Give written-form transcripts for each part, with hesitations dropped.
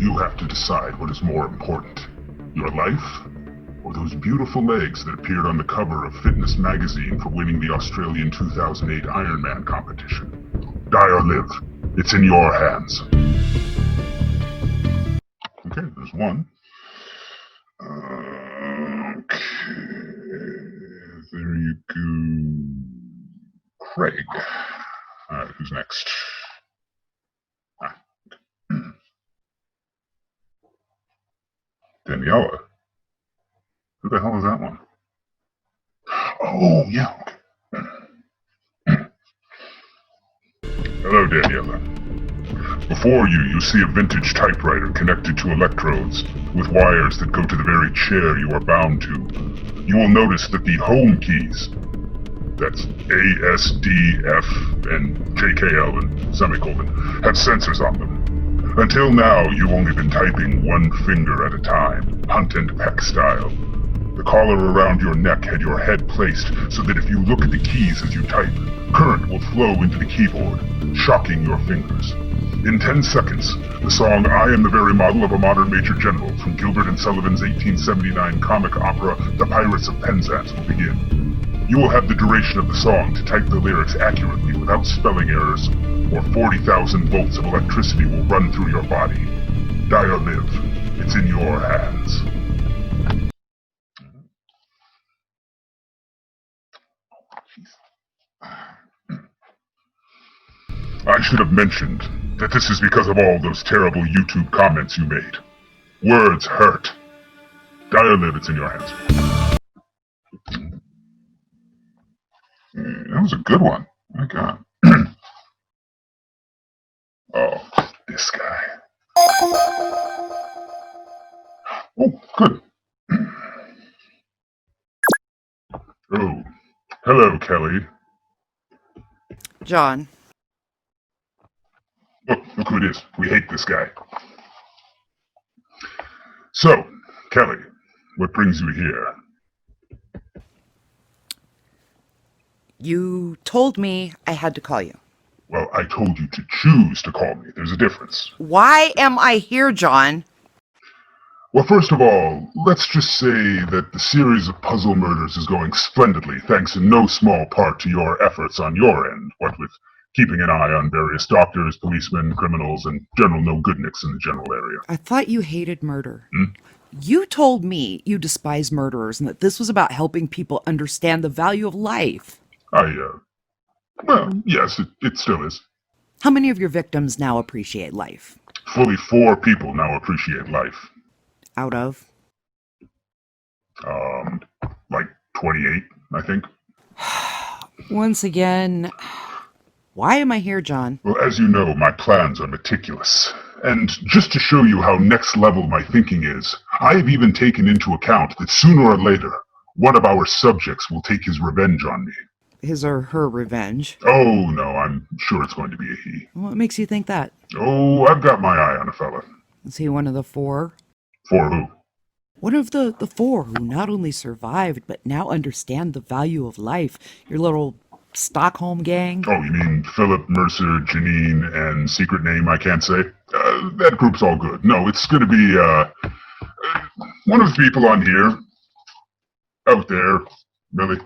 You have to decide what is more important. Your life, or those beautiful legs that appeared on the cover of Fitness magazine for winning the Australian 2008 Ironman competition. Die or live. It's in your hands. Okay, there's one. Okay, there you go. Craig. Alright, who's next? Daniela. Who the hell is that one? Oh, yeah. Hello, Daniela. Before you see a vintage typewriter connected to electrodes with wires that go to the very chair you are bound to. You will notice that the home keys, that's A, S, D, F, and JKL and semicolon, have sensors on them. Until now, you've only been typing one finger at a time, hunt and peck style. The collar around your neck had your head placed so that if you look at the keys as you type, current will flow into the keyboard, shocking your fingers. In 10 seconds, the song I Am the Very Model of a Modern Major General from Gilbert and Sullivan's 1879 comic opera The Pirates of Penzance will begin. You will have the duration of the song to type the lyrics accurately without spelling errors, or 40,000 volts of electricity will run through your body. Die or live, it's in your hands. I should have mentioned that this is because of all those terrible YouTube comments you made. Words hurt. Die or live, it's in your hands. That was a good one. My God. Oh, this guy. Oh, good. Oh, hello, Kelly. John. Look who it is. We hate this guy. So, Kelly, what brings you here? You told me I had to call you. Well, I told you to choose to call me. There's a difference. Why am I here, John? Well, first of all, let's just say that the series of puzzle murders is going splendidly, thanks in no small part to your efforts on your end, what with keeping an eye on various doctors, policemen, criminals, and general no-goodniks in the general area. I thought you hated murder. You told me you despise murderers and that this was about helping people understand the value of life. Well, yes, it still is. How many of your victims now appreciate life? Fully 4 people now appreciate life. Out of? Like 28, I think. Once again, why am I here, John? Well, as you know, my plans are meticulous. And just to show you how next level my thinking is, I have even taken into account that sooner or later, one of our subjects will take his revenge on me. His or her revenge? Oh, no, I'm sure it's going to be a he. What makes you think that? Oh, I've got my eye on a fella. Is he one of the 4? 4 who? One of the 4 who not only survived, but now understand the value of life. Your little Stockholm gang? Oh, you mean Philip, Mercer, Janine, and secret name I can't say? That group's all good. No, it's gonna be, one of the people on here. Out there. Really.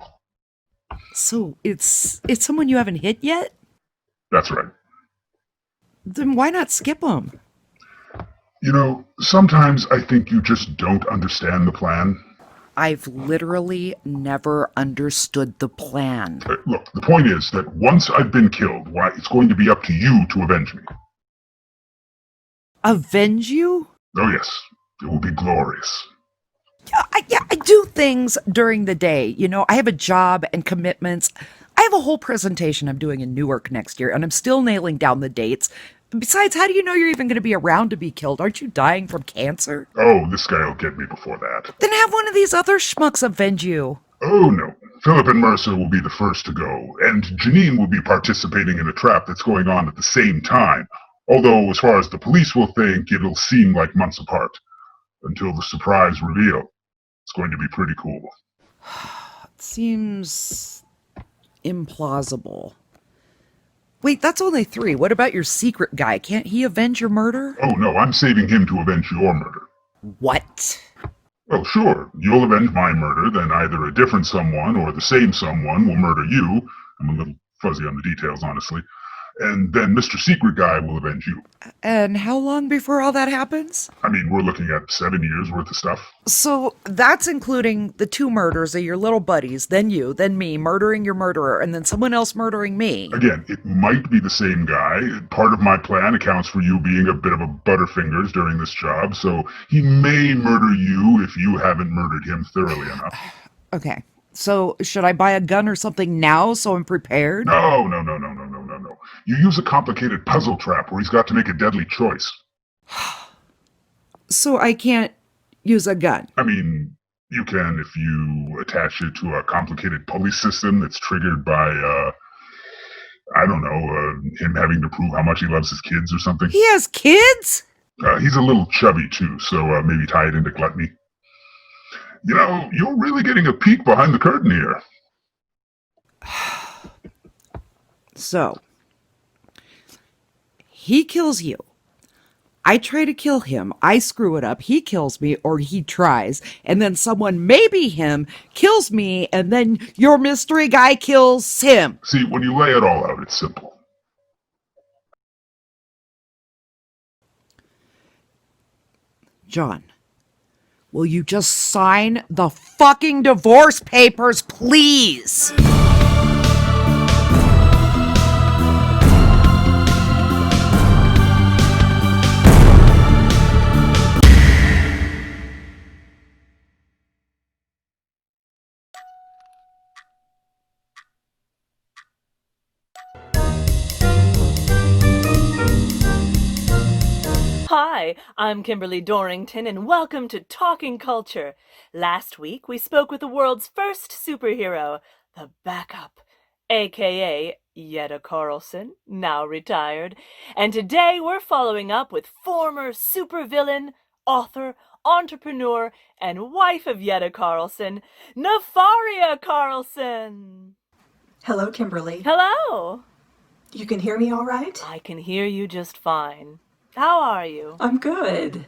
So, it's someone you haven't hit yet? That's right. Then why not skip them? You know, sometimes I think you just don't understand the plan. I've literally never understood the plan. Look, the point is that once I've been killed, why, it's going to be up to you to avenge me. Avenge you? Oh yes, it will be glorious. I do things during the day. You know, I have a job and commitments. I have a whole presentation I'm doing in Newark next year, and I'm still nailing down the dates. Besides, how do you know you're even going to be around to be killed? Aren't you dying from cancer? Oh, this guy will get me before that. Then have one of these other schmucks avenge you. Oh no, Philip and Mercer will be the first to go, and Janine will be participating in a trap that's going on at the same time. Although, as far as the police will think, it'll seem like months apart. Until the surprise reveal. It's going to be pretty cool. It seems implausible. Wait, that's only 3. What about your secret guy? Can't he avenge your murder? Oh no, I'm saving him to avenge your murder. What? Well, sure, you'll avenge my murder, then either a different someone or the same someone will murder you. I'm a little fuzzy on the details, honestly. And then Mr. Secret Guy will avenge you. And how long before all that happens? I mean, we're looking at 7 years worth of stuff. So that's including the 2 murders of your little buddies, then you, then me, murdering your murderer, and then someone else murdering me. Again, it might be the same guy. Part of my plan accounts for you being a bit of a butterfingers during this job, so he may murder you if you haven't murdered him thoroughly enough. Okay. So should I buy a gun or something now so I'm prepared? No. You use a complicated puzzle trap where he's got to make a deadly choice. So I can't use a gun. I mean, you can if you attach it to a complicated pulley system that's triggered by, him having to prove how much he loves his kids or something. He has kids? He's a little chubby too, so maybe tie it into gluttony. You know, you're really getting a peek behind the curtain here. So, he kills you. I try to kill him. I screw it up. He kills me, or he tries. And then someone, maybe him, kills me, and then your mystery guy kills him. See, when you lay it all out, it's simple. John, will you just sign the fucking divorce papers, please? Hi, I'm Kimberly Dorrington, and welcome to Talking Culture. Last week, we spoke with the world's first superhero, the Backup, aka Yetta Carlson, now retired. And today, we're following up with former supervillain, author, entrepreneur, and wife of Yetta Carlson, Nefaria Carlson. Hello, Kimberly. Hello. You can hear me all right? I can hear you just fine. How are you? I'm good.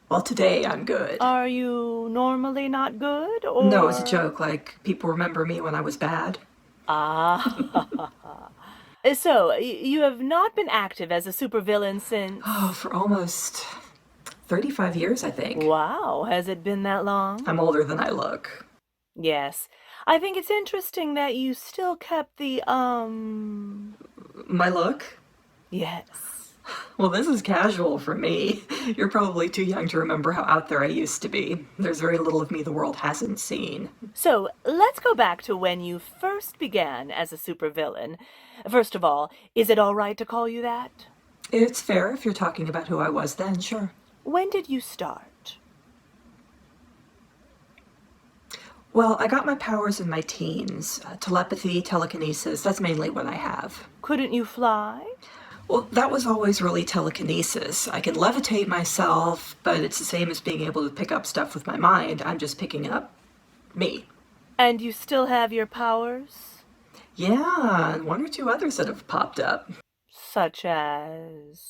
Well, today I'm good. Are you normally not good, or? No, it's a joke, like people remember me when I was bad. Ah. So, you have not been active as a supervillain since... Oh, for almost 35 years, I think. Wow, has it been that long? I'm older than I look. Yes. I think it's interesting that you still kept the, My look? Yes. Well, this is casual for me. You're probably too young to remember how out there I used to be. There's very little of me the world hasn't seen. So, let's go back to when you first began as a supervillain. First of all, is it all right to call you that? It's fair if you're talking about who I was then, sure. When did you start? Well, I got my powers in my teens. Telepathy, telekinesis, that's mainly what I have. Couldn't you fly? Well, that was always really telekinesis. I can levitate myself, but it's the same as being able to pick up stuff with my mind. I'm just picking up me. And you still have your powers? Yeah, and 1 or 2 others that have popped up. Such as...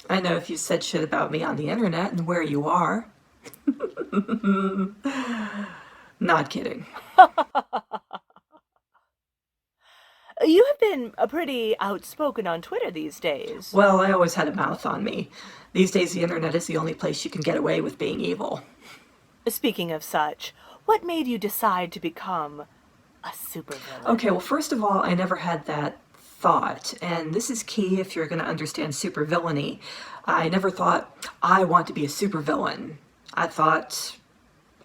I know if you said shit about me on the internet and where you are. Not kidding. You have been pretty outspoken on Twitter these days. Well, I always had a mouth on me. These days the internet is the only place you can get away with being evil. Speaking of such, what made you decide to become a supervillain? Okay, well, first of all, I never had that thought, and this is key if you're going to understand supervillainy. I never thought, I want to be a supervillain. I thought,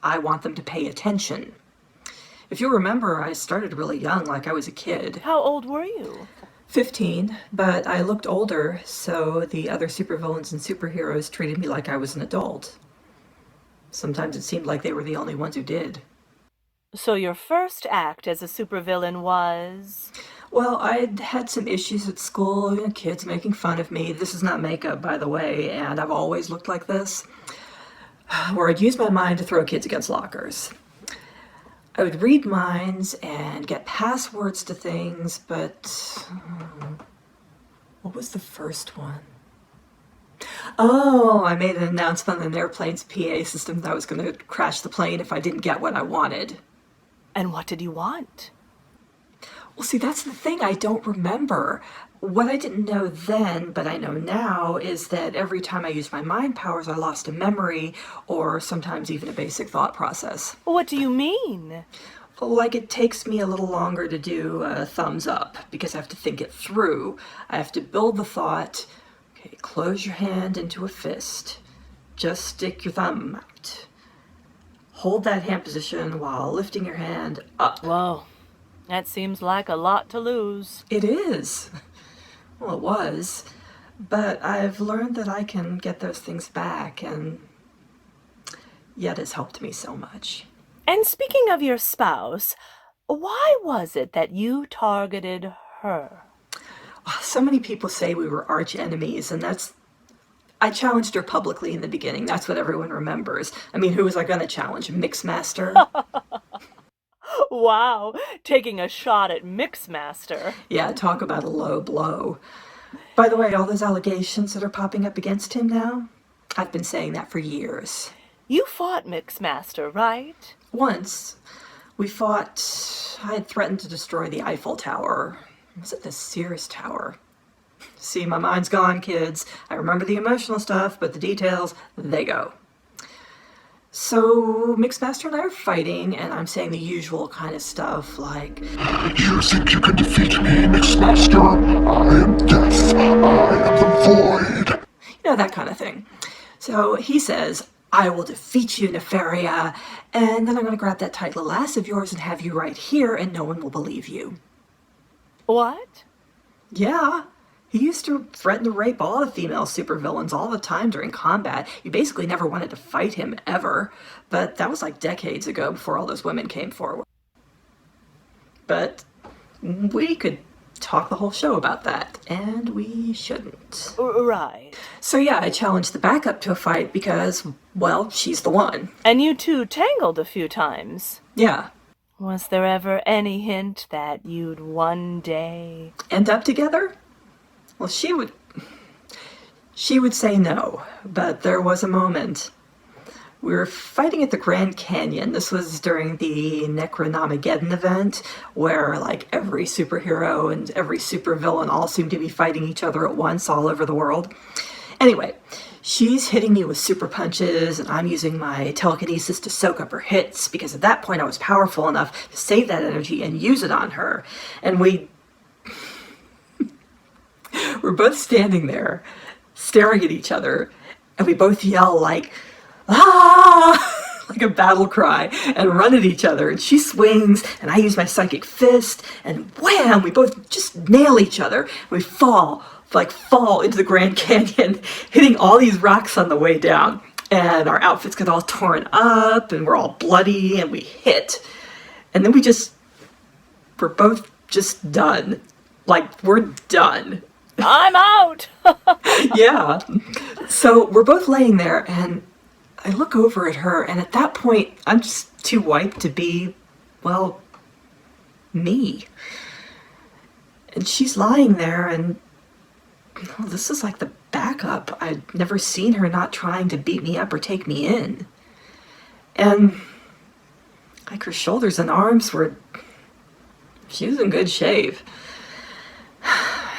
I want them to pay attention. If you remember, I started really young, like I was a kid. How old were you? 15, but I looked older, so the other supervillains and superheroes treated me like I was an adult. Sometimes it seemed like they were the only ones who did. So your first act as a supervillain was... Well, I'd had some issues at school, kids making fun of me. This is not makeup, by the way, and I've always looked like this. Where I'd use my mind to throw kids against lockers. I would read minds and get passwords to things, but what was the first one? Oh, I made an announcement on an airplane's PA system that I was going to crash the plane if I didn't get what I wanted. And what did you want? Well, see, that's the thing I don't remember. What I didn't know then, but I know now, is that every time I used my mind powers, I lost a memory or sometimes even a basic thought process. What do you mean? Like it takes me a little longer to do a thumbs up because I have to think it through. I have to build the thought. Okay, close your hand into a fist. Just stick your thumb out. Hold that hand position while lifting your hand up. Whoa, that seems like a lot to lose. It is. Well, it was. But I've learned that I can get those things back, and yet it's helped me so much. And speaking of your spouse, why was it that you targeted her? So many people say we were arch enemies, and I challenged her publicly in the beginning. That's what everyone remembers. I mean, who was I going to challenge? Mixmaster? Wow, taking a shot at Mixmaster. Yeah, talk about a low blow. By the way, all those allegations that are popping up against him now, I've been saying that for years. You fought Mixmaster, right? Once, we fought. I had threatened to destroy the Eiffel Tower. Was it the Sears Tower? See, my mind's gone, kids. I remember the emotional stuff, but the details, they go. So, Mixmaster and I are fighting, and I'm saying the usual kind of stuff like, You think you can defeat me, Mixmaster? I am death. I am the void. you know, that kind of thing. So he says, I will defeat you, Nefaria, and then I'm going to grab that tight little ass of yours and have you right here, and no one will believe you. What? Yeah. He used to threaten to rape all the female supervillains all the time during combat. You basically never wanted to fight him ever. But that was like decades ago before all those women came forward. But we could talk the whole show about that, and we shouldn't. Right. So yeah, I challenged the backup to a fight because, well, she's the one. And you two tangled a few times. Yeah. Was there ever any hint that you'd one day... End up together? Well, she would say no, but there was a moment. We were fighting at the Grand Canyon. This was during the Necronomicon event, where like every superhero and every supervillain all seemed to be fighting each other at once all over the world. Anyway, she's hitting me with super punches, and I'm using my telekinesis to soak up her hits, because at that point I was powerful enough to save that energy and use it on her. And we're both standing there, staring at each other, and we both yell like, ah, like a battle cry, and run at each other. And she swings, and I use my psychic fist, and wham, we both just nail each other. We fall into the Grand Canyon, hitting all these rocks on the way down. And our outfits get all torn up, and we're all bloody, and we hit. And then we're both just done. Like, we're done. I'm out! Yeah. So we're both laying there, and I look over at her, and at that point, I'm just too wiped to be, well, me. And she's lying there, and well, this is like the backup. I'd never seen her not trying to beat me up or take me in. And like her shoulders and arms she was in good shape.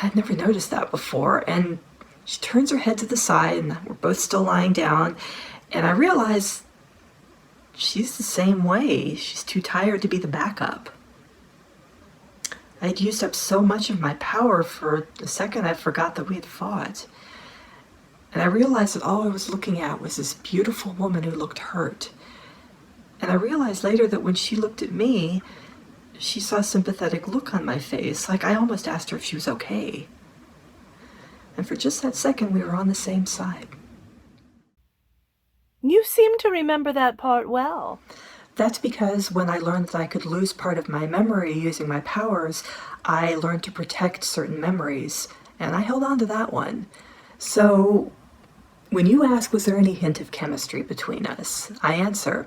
I'd never noticed that before, and she turns her head to the side, and we're both still lying down, and I realize she's the same way. She's too tired to be the backup. I'd used up so much of my power for a second I forgot that we had fought. And I realized that all I was looking at was this beautiful woman who looked hurt. And I realized later that when she looked at me, she saw a sympathetic look on my face, like I almost asked her if she was okay. And for just that second, we were on the same side. You seem to remember that part well. That's because when I learned that I could lose part of my memory using my powers, I learned to protect certain memories, and I held on to that one. So, when you ask, was there any hint of chemistry between us? I answer,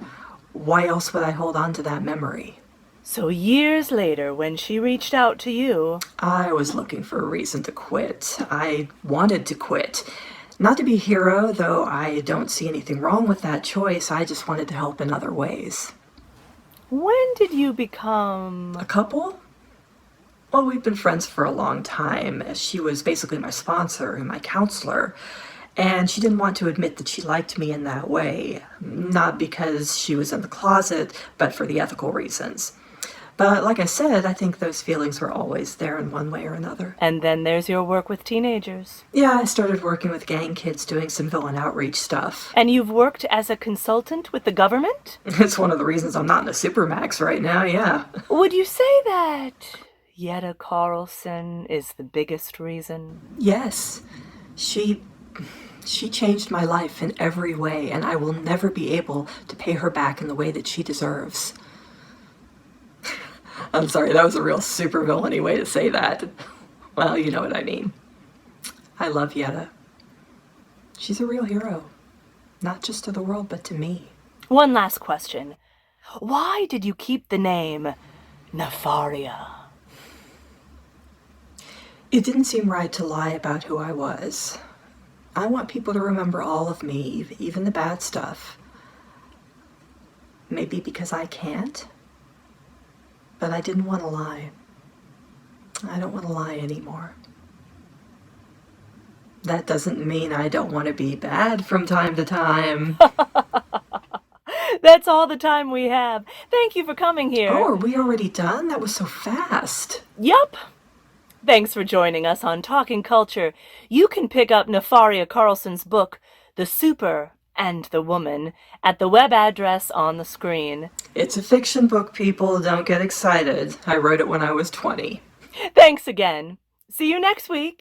why else would I hold on to that memory? So years later, when she reached out to you... I was looking for a reason to quit. I wanted to quit. Not to be a hero, though I don't see anything wrong with that choice. I just wanted to help in other ways. When did you become... A couple? Well, we've been friends for a long time. She was basically my sponsor and my counselor. And she didn't want to admit that she liked me in that way. Not because she was in the closet, but for the ethical reasons. But like I said, I think those feelings were always there in one way or another. And then there's your work with teenagers. Yeah, I started working with gang kids doing some villain outreach stuff. And you've worked as a consultant with the government? It's one of the reasons I'm not in a supermax right now, yeah. Would you say that Yetta Carlson is the biggest reason? Yes. She changed my life in every way, and I will never be able to pay her back in the way that she deserves. I'm sorry, that was a real supervillainy way to say that. Well, you know what I mean. I love Yetta. She's a real hero. Not just to the world, but to me. One last question. Why did you keep the name Nefaria? It didn't seem right to lie about who I was. I want people to remember all of me, even the bad stuff. Maybe because I can't? But I didn't want to lie. I don't want to lie anymore. That doesn't mean I don't want to be bad from time to time. That's all the time we have. Thank you for coming here. Oh, are we already done? That was so fast. Yup. Thanks for joining us on Talking Culture. You can pick up Nefaria Carlson's book, The Super and the Woman, at the web address on the screen. It's a fiction book, people. Don't get excited. I wrote it when I was 20. Thanks again. See you next week.